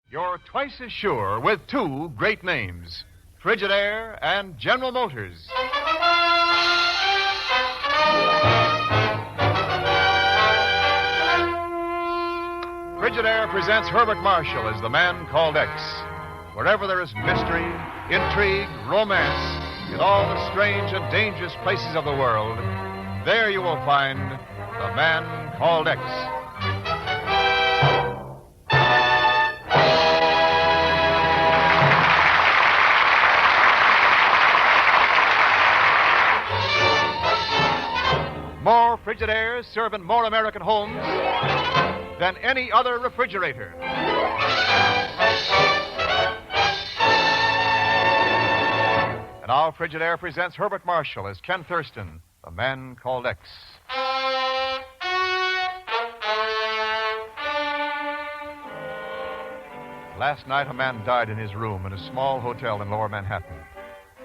You're twice as sure with two great names, Frigidaire and General Motors. Frigidaire presents Herbert Marshall as the man called X. Wherever there is mystery, intrigue, romance, in all the strange and dangerous places of the world, there you will find the man called X. More Frigidaires serve in more American homes than any other refrigerator. And now Frigidaire presents Herbert Marshall as Ken Thurston, the man called X. Last night, a man died in his room in a small hotel in Lower Manhattan.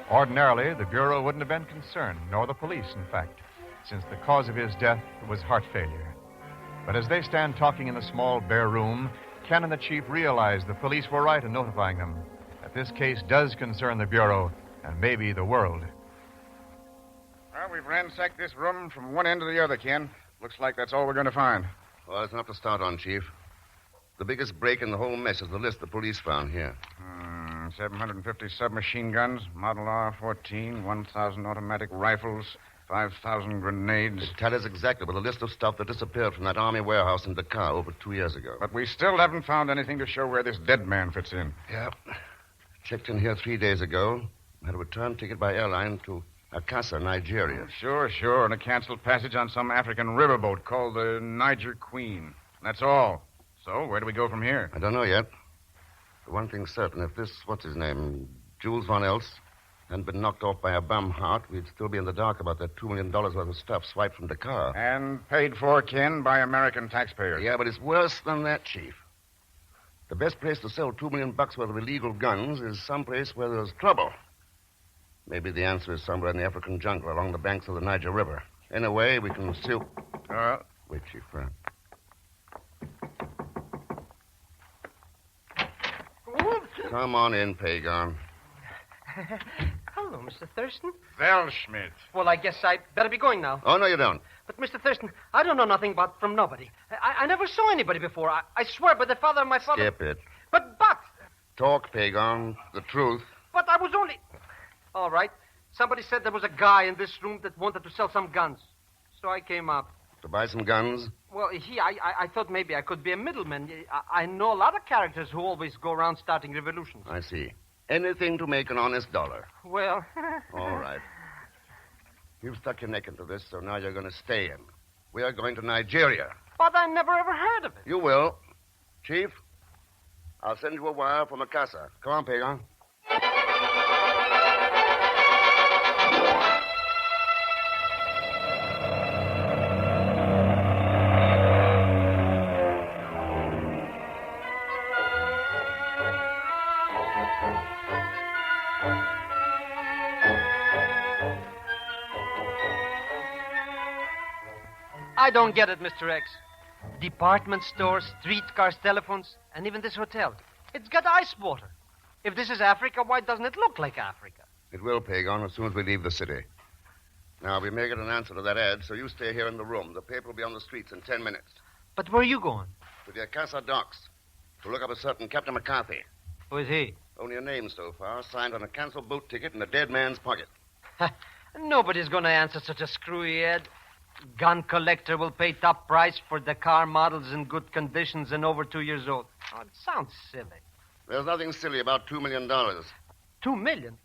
Ordinarily, the Bureau wouldn't have been concerned, nor the police, in fact, since the cause of his death was heart failure. But as they stand talking in the small, bare room, Ken and the chief realize the police were right in notifying them that this case does concern the Bureau and maybe the world. Well, we've ransacked this room from one end to the other, Ken. Looks like that's all we're going to find. Well, it's enough to start on, Chief. The biggest break in the whole mess is the list the police found here. 750 submachine guns, Model R-14, 1,000 automatic rifles, 5,000 grenades. It tallies exactly with a list of stuff that disappeared from that army warehouse in Dakar over 2 years ago. But we still haven't found anything to show where this dead man fits in. Yeah. Checked in here 3 days ago. Had a return ticket by airline to Akassa, Nigeria. Sure. And a canceled passage on some African riverboat called the Niger Queen. That's all. So, where do we go from here? I don't know yet. The one thing's certain, if this, Jules Von Elst, hadn't been knocked off by a bum heart, we'd still be in the dark about that $2 million worth of stuff swiped from Dakar. And paid for, Ken, by American taxpayers. Yeah, but it's worse than that, Chief. The best place to sell $2 million worth of illegal guns is someplace where there's trouble. Maybe the answer is somewhere in the African jungle along the banks of the Niger River. Anyway, we can still... Wait, Chief. Come on in, Pagon. Hello, Mr. Thurston. Welschmidt. Well, I guess I better be going now. Oh, no, you don't. But, Mr. Thurston, I don't know nothing from nobody. I never saw anybody before. I swear by the father of my father... Skip it. But... Talk, Pagon. The truth. But I was only... All right. Somebody said there was a guy in this room that wanted to sell some guns. So I came up. To buy some guns? Well, I thought maybe I could be a middleman. I know a lot of characters who always go around starting revolutions. I see. Anything to make an honest dollar. Well... All right. You've stuck your neck into this, so now you're going to stay in. We are going to Nigeria. But I never ever heard of it. You will. Chief, I'll send you a wire from Akassa. Come on, Pagon. I don't get it, Mr. X. Department stores, streetcars, telephones, and even this hotel. It's got ice water. If this is Africa, why doesn't it look like Africa? It will, Pagon, as soon as we leave the city. Now, we may get an answer to that ad, so you stay here in the room. The paper will be on the streets in 10 minutes. But where are you going? To the Akassa docks. To look up a certain Captain McCarthy. Who is he? Only a name so far, signed on a canceled boat ticket in a dead man's pocket. Nobody's going to answer such a screwy ad. Gun collector will pay top price for Dakar models in good conditions and over 2 years old. Oh, it sounds silly. There's nothing silly about $2 million. $2 million?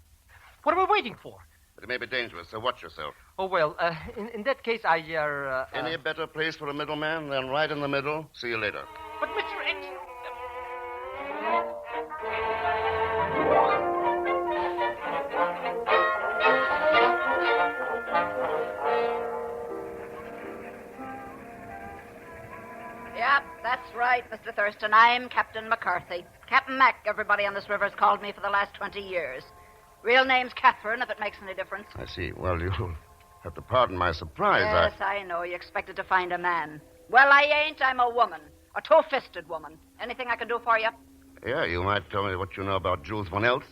What are we waiting for? But it may be dangerous, so watch yourself. Oh, well, in that case, Any better place for a middleman than right in the middle? See you later. But, Mr. X... Yep, that's right, Mr. Thurston. I'm Captain McCarthy. Captain Mac, everybody on this river's called me for the last 20 years. Real name's Catherine, if it makes any difference. I see. Well, you'll have to pardon my surprise. Yes, I know. You expected to find a man. Well, I ain't. I'm a woman. A two-fisted woman. Anything I can do for you? Yeah, you might tell me what you know about Jules Von Eltz.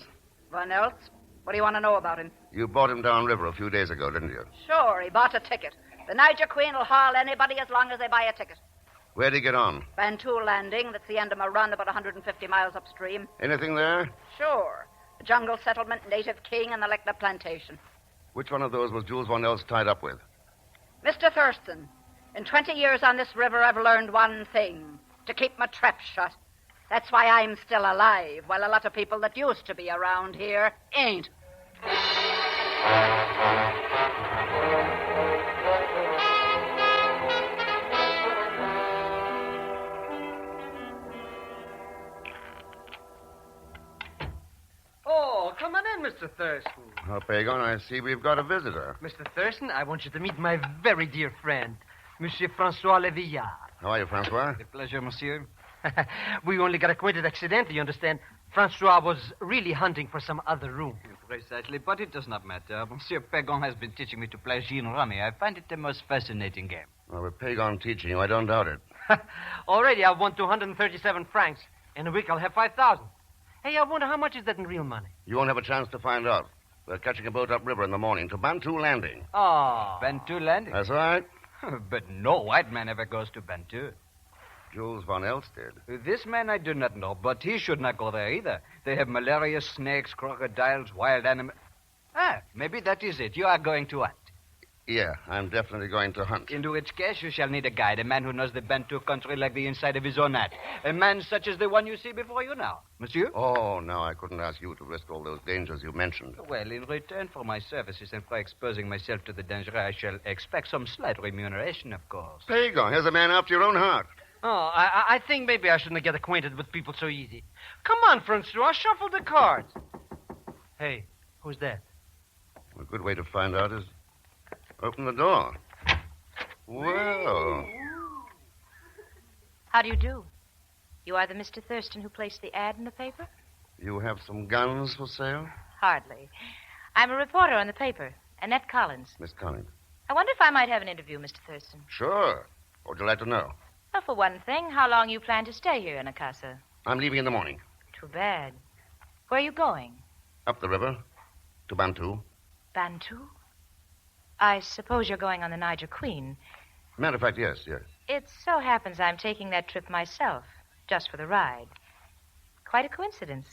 Von Eltz? What do you want to know about him? You bought him downriver a few days ago, didn't you? Sure, he bought a ticket. The Niger Queen will haul anybody as long as they buy a ticket. Where'd he get on? Bantu Landing, that's the end of my run, about 150 miles upstream. Anything there? Sure. A jungle settlement, native king, and the Lecna plantation. Which one of those was Jules Von Eltz tied up with? Mr. Thurston, in 20 years on this river, I've learned one thing. To keep my trap shut. That's why I'm still alive, while a lot of people that used to be around here ain't. Oh, come on in, Mr. Thurston. Oh, Pagon, I see we've got a visitor. Mr. Thurston, I want you to meet my very dear friend, Monsieur Francois Levillard. How are you, Francois? A pleasure, monsieur. We only got acquainted accidentally, you understand. Francois was really hunting for some other room. Precisely, but it does not matter. Monsieur Pagon has been teaching me to play Gin Rummy. I find it the most fascinating game. Well, with Pagon teaching you, I don't doubt it. Already I've won 237 francs. In a week I'll have 5,000. Hey, I wonder how much is that in real money? You won't have a chance to find out. We're catching a boat upriver in the morning to Bantu Landing. Oh. Bantu Landing? That's right. But no white man ever goes to Bantu. Jules Von Eltz did. This man I do not know, but he should not go there either. They have malaria, snakes, crocodiles, wild animals. Ah, maybe that is it. You are going to hunt. Yeah, I'm definitely going to hunt. In which case, you shall need a guide, a man who knows the Bantu country like the inside of his own hat. A man such as the one you see before you now. Monsieur? Oh, no, I couldn't ask you to risk all those dangers you mentioned. Well, in return for my services and for exposing myself to the danger, I shall expect some slight remuneration, of course. Pagon, here's a man after your own heart. Oh, I think maybe I shouldn't get acquainted with people so easy. Come on, Francois, shuffle the cards. Hey, who's that? A good way to find out is open the door. Well. How do you do? You are the Mr. Thurston who placed the ad in the paper? You have some guns for sale? Hardly. I'm a reporter on the paper, Annette Collins. Miss Collins. I wonder if I might have an interview, Mr. Thurston. Sure. What would you like to know? Well, for one thing, how long you plan to stay here in Acasa? I'm leaving in the morning. Too bad. Where are you going? Up the river to Bantu. Bantu? I suppose you're going on the Niger Queen. Matter of fact, yes. It so happens I'm taking that trip myself, just for the ride. Quite a coincidence,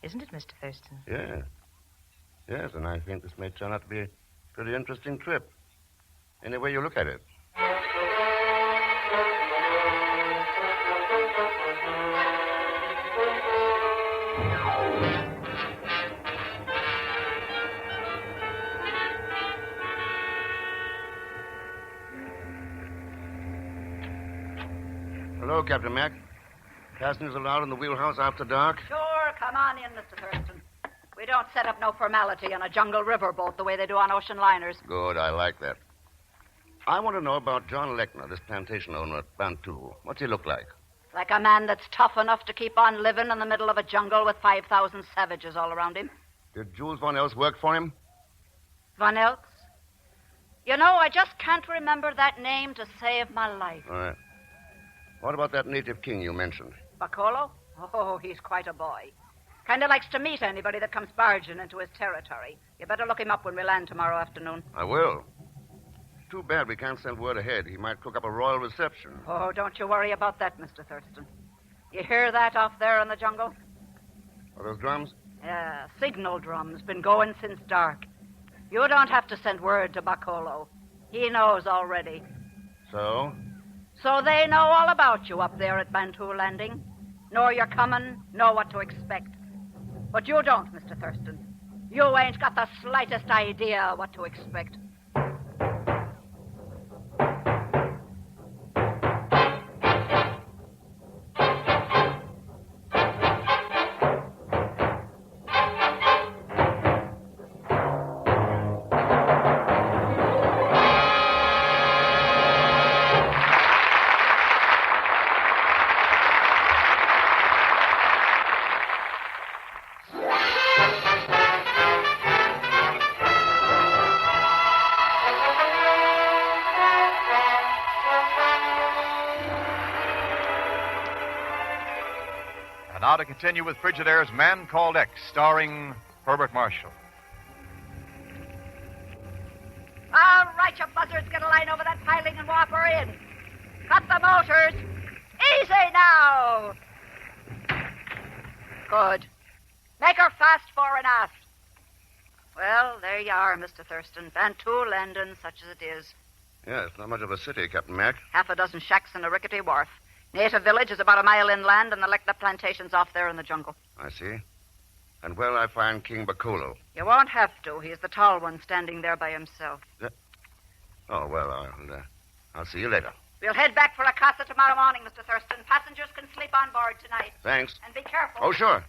isn't it, Mr. Thurston? Yeah. Yes, and I think this may turn out to be a pretty interesting trip. Any way you look at it. Hello, Captain Mack. Passengers allowed in the wheelhouse after dark? Sure, come on in, Mr. Thurston. We don't set up no formality on a jungle river boat the way they do on ocean liners. Good, I like that. I want to know about John Lechner, this plantation owner at Bantu. What's he look like? Like a man that's tough enough to keep on living in the middle of a jungle with 5,000 savages all around him. Did Jules Von Eltz work for him? Von Eltz? You know, I just can't remember that name to save my life. All right. What about that native king you mentioned? Bacolo? Oh, he's quite a boy. Kind of likes to meet anybody that comes barging into his territory. You better look him up when we land tomorrow afternoon. I will. Too bad we can't send word ahead. He might cook up a royal reception. Oh, don't you worry about that, Mr. Thurston. You hear that off there in the jungle? Are those drums? Yeah, signal drums. Been going since dark. You don't have to send word to Bacolo. He knows already. So? So they know all about you up there at Bantu Landing. Know you're coming, know what to expect. But you don't, Mr. Thurston. You ain't got the slightest idea what to expect. to continue with Frigidaire's Man Called X, starring Herbert Marshall. All right, you buzzards, get a line over that piling and warp her in. Cut the motors. Easy now. Good. Make her fast fore and aft. Well, there you are, Mr. Thurston. Bantu Landon, such as it is. Yeah, it's not much of a city, Captain Mac. Half a dozen shacks and a rickety wharf. Native village is about a mile inland, and the Lecna plantation's off there in the jungle. I see. And where'll I find King Bakolo? You won't have to. He's the tall one standing there by himself. Oh, well, I'll see you later. We'll head back for a casa tomorrow morning, Mr. Thurston. Passengers can sleep on board tonight. Thanks. And be careful. Oh, sure.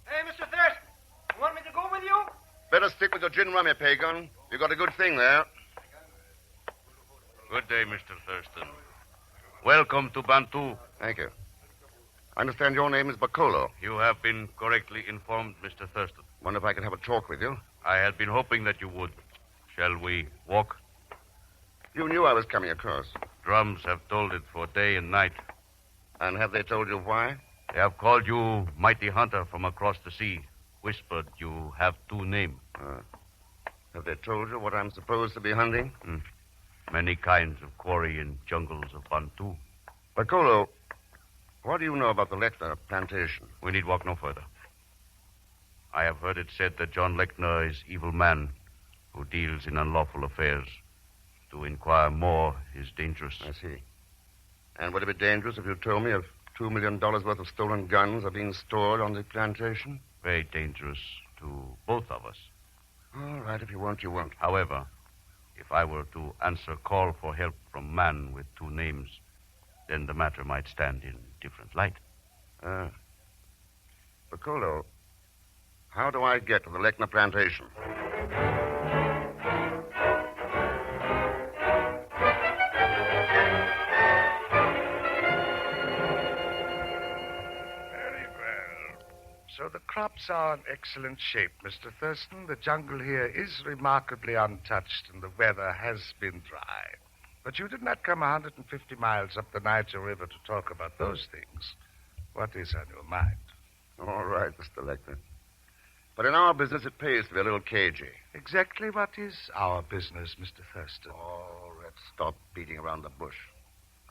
Hey, Mr. Thurston, you want me to go with you? Better stick with your gin rummy, Pagan. You got a good thing there. Good day, Mr. Thurston. Welcome to Bantu. Thank you. I understand your name is Bakolo. You have been correctly informed, Mr. Thurston. Wonder if I could have a talk with you. I had been hoping that you would. Shall we walk? You knew I was coming, of course. Drums have told it for day and night. And have they told you why? They have called you mighty hunter from across the sea. Whispered you have two names. Have they told you what I'm supposed to be hunting? Many kinds of quarry in jungles of Bantu. Bakolo, what do you know about the Lecna plantation? We need walk no further. I have heard it said that John Lechner is evil man who deals in unlawful affairs. To inquire more is dangerous. I see. And would it be dangerous if you told me if $2 million worth of stolen guns are being stored on the plantation? Very dangerous to both of us. All right, if you won't, you won't. However, if I were to answer call for help from man with two names, then the matter might stand in different light. Bakolo, how do I get to the Lecna plantation? So the crops are in excellent shape, Mr. Thurston. The jungle here is remarkably untouched, and the weather has been dry. But you did not come 150 miles up the Niger River to talk about those things. What is on your mind? All right, Mr. Lecter. But in our business, it pays to be a little cagey. Exactly what is our business, Mr. Thurston? Oh, let's stop beating around the bush.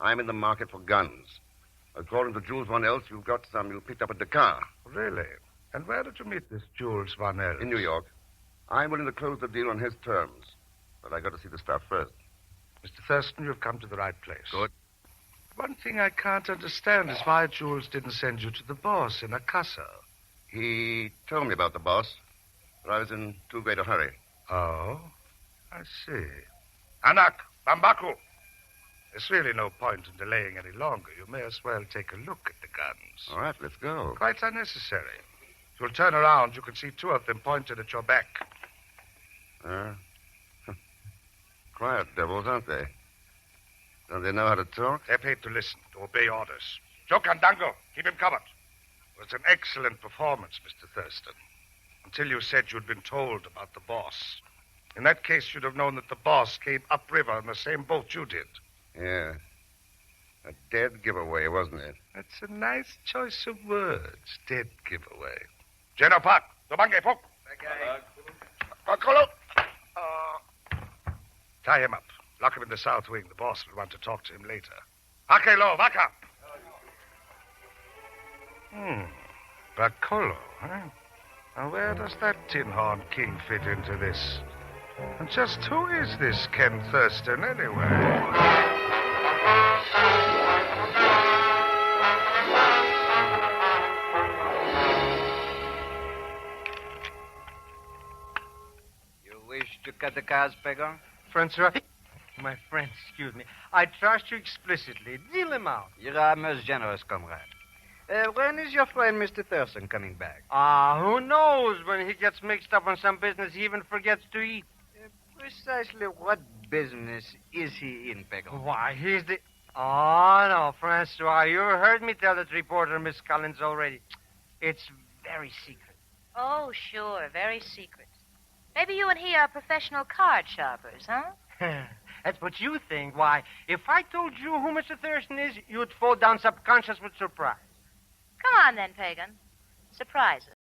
I'm in the market for guns. According to Jules Von Elst, you've got some you picked up at Dakar. Really? And where did you meet this Jules Von Elst? In New York. I'm willing to close the deal on his terms. But I got to see the stuff first. Mr. Thurston, you've come to the right place. Good. One thing I can't understand is why Jules didn't send you to the boss in a casa. He told me about the boss, but I was in too great a hurry. Oh? I see. Anak, Bambaku. There's really no point in delaying any longer. You may as well take a look at the guns. All right, let's go. Quite unnecessary. If you'll turn around, you can see two of them pointed at your back. Quiet devils, aren't they? Don't they know how to talk? They're paid to listen, to obey orders. Jokandango, keep him covered. It was an excellent performance, Mr. Thurston. Until you said you'd been told about the boss. In that case, you'd have known that the boss came upriver in the same boat you did. Yeah. A dead giveaway, wasn't it? That's a nice choice of words, dead giveaway. General Park, Dobange Folk. Bakolo. Tie him up. Lock him in the south wing. The boss will want to talk to him later. Akelo, Vaka. Bakolo, huh? Now, where does that tin horn king fit into this? And just who is this Ken Thurston, anyway? You wish to cut the cars, Pegger? Francois. My friend, excuse me. I trust you explicitly. Deal him out. You are most generous, comrade. When is your friend Mr. Thurston coming back? Who knows? When he gets mixed up on some business, he even forgets to eat. Precisely what business is he in, Pegger? Why, he's the... Oh, no, Francois. You heard me tell that reporter, Miss Collins, already. It's very secret. Oh, sure, very secret. Maybe you and he are professional card sharpers, huh? That's what you think. Why, if I told you who Mr. Thurston is, you'd fall down subconscious with surprise. Come on, then, Pagan. Surprises.